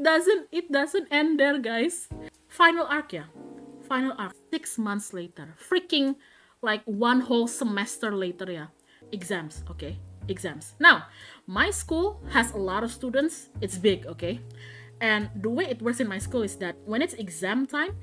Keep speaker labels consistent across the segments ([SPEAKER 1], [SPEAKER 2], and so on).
[SPEAKER 1] it doesn't end there, guys. Final arc, yeah. Final arc. 6 months later. Freaking like one whole semester later, yeah. Exams, okay? Exams. Now, my school has a lot of students. It's big, okay? And the way it works in my school is that when it's exam time,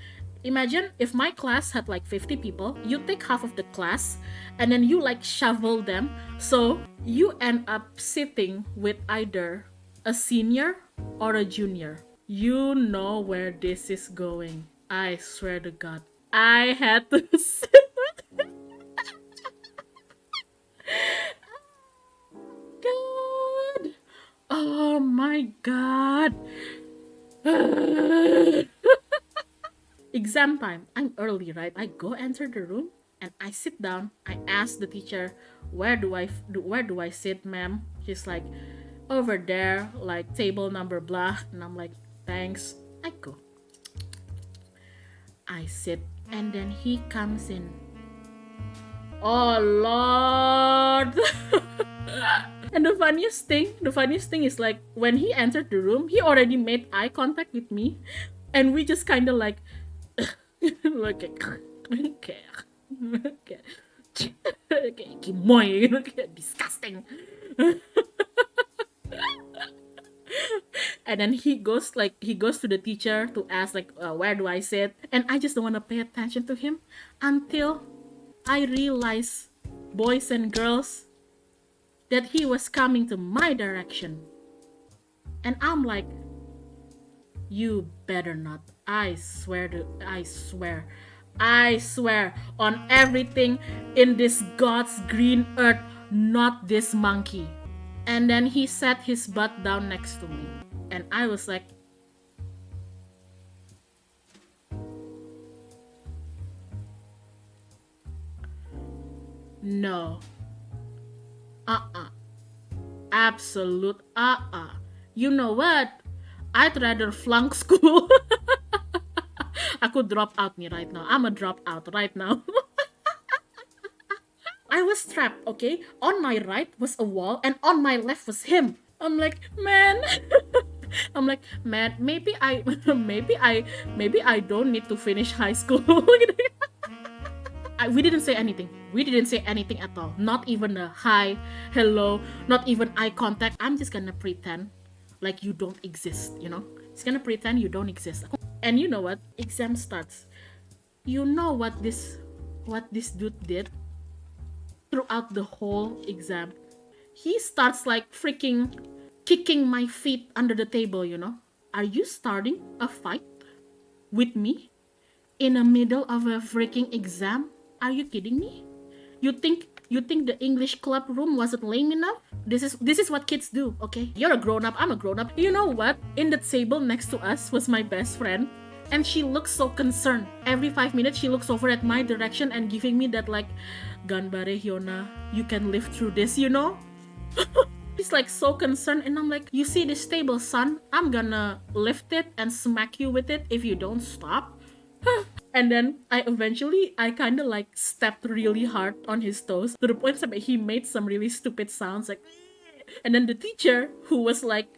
[SPEAKER 1] imagine if my class had like 50 people, you take half of the class and then you like shovel them. So you end up sitting with either a senior or a junior. You know where this is going. I swear to God. I had to sit with God. Oh my God. Exam time. I'm early, right? I go enter the room and I sit down. I ask the teacher, where do I sit, ma'am? She's like, over there, like table number blah. And I'm like, thanks. I go. I sit and then he comes in. Oh Lord. And the funniest thing is like when he entered the room, he already made eye contact with me, and we just kind of like, okay, kimoy, disgusting. And then he goes to the teacher to ask like, where do I sit? And I just don't want to pay attention to him until I realize, boys and girls, that he was coming to my direction. And I'm like, you better not. I swear on everything in this God's green earth, not this monkey. And then he sat his butt down next to me. And I was like, no. Absolute You know what? I'd rather flunk school. I could drop out me right now. I'm a drop out right now. I was trapped, okay? On my right was a wall and on my left was him. I'm like, man. Maybe I don't need to finish high school. We didn't say anything. We didn't say anything at all. Not even a hi, hello, not even eye contact. I'm just gonna pretend like you don't exist, you know? It's gonna pretend you don't exist. And you know what? Exam starts. You know what this dude did throughout the whole exam? He starts like freaking kicking my feet under the table, you know? Are you starting a fight with me in the middle of a freaking exam? Are you kidding me? You think the English club room wasn't lame enough? This is what kids do, okay? You're a grown-up, I'm a grown-up. You know what? In the table next to us was my best friend, and she looks so concerned. Every 5 minutes she looks over at my direction and giving me that like, Ganbare Hyona, you can live through this, you know? She's like so concerned, and I'm like, you see this table, son? I'm gonna lift it and smack you with it if you don't stop. And then I kind of like stepped really hard on his toes to the point that he made some really stupid sounds like. And then the teacher who was like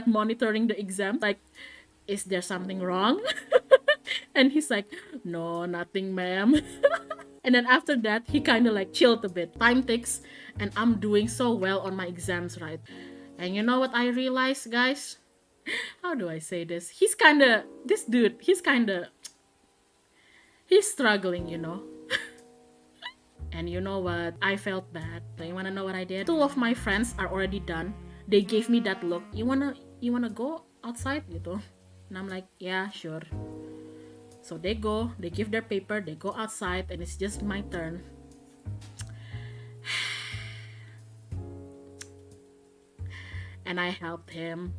[SPEAKER 1] monitoring the exam, like, is there something wrong? And he's like, no, nothing, ma'am. And then after that, he kind of like chilled a bit. Time ticks, and I'm doing so well on my exams, right? And you know what I realized, guys? How do I say this? He's struggling, you know. And you know what? I felt bad. So you wanna know what I did? 2 of my friends are already done. They gave me that look. You wanna go outside, gitu? And I'm like, yeah, sure. So they go, they give their paper, they go outside, and it's just my turn. And I helped him.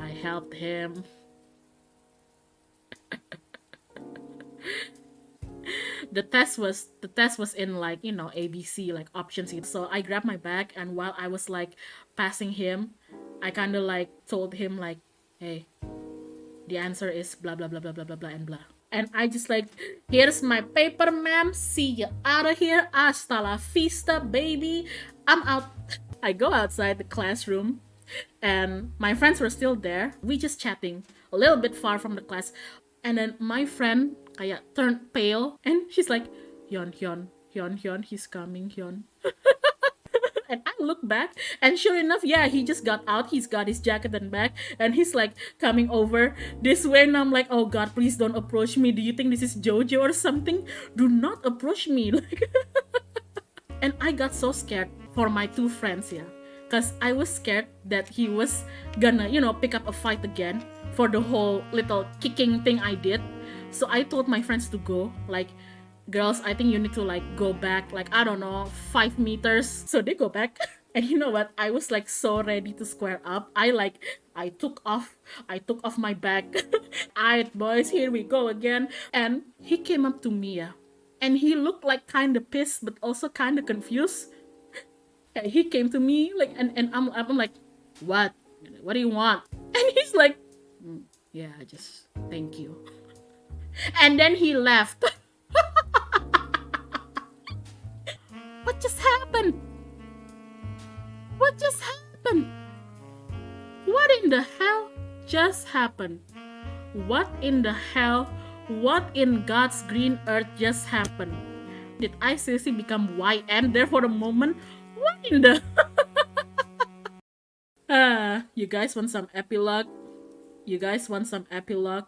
[SPEAKER 1] I helped him. The test was in like, you know, ABC, like options. So I grabbed my bag, and while I was like passing him, I kind of like told him like, hey, the answer is blah blah blah blah blah blah blah and blah. And I just like, here's my paper, ma'am. See you out of here. Hasta la vista, baby. I'm out. I go outside the classroom and my friends were still there. We just chatting a little bit far from the class. And then my friend kayak turned pale and she's like, Hyun, Hyun, Hyun, Hyun, he's coming, Hyun. And I look back, and sure enough, yeah, he just got out. He's got his jacket and bag, and he's like coming over this way. And I'm like, oh God, please don't approach me. Do you think this is JoJo or something? Do not approach me. Like, and I got so scared for my two friends, yeah, because I was scared that he was gonna, pick up a fight again for the whole little kicking thing I did. So I told my friends to go, like, girls, I think you need to like go back, like, I don't know, 5 meters. So they go back. And you know what? I was like so ready to square up. I took off my bag. Alright, boys, here we go again. And he came up to me, yeah. And he looked like kind of pissed, but also kind of confused. And he came to me like, and I'm like, what? What do you want? And he's like, yeah, just thank you. And then he left. What just happened? What just happened? What in the hell just happened? What in the hell? What in God's green earth just happened? Did I seriously become YN there for a moment? What in the... You guys want some epilogue? You guys want some epilogue?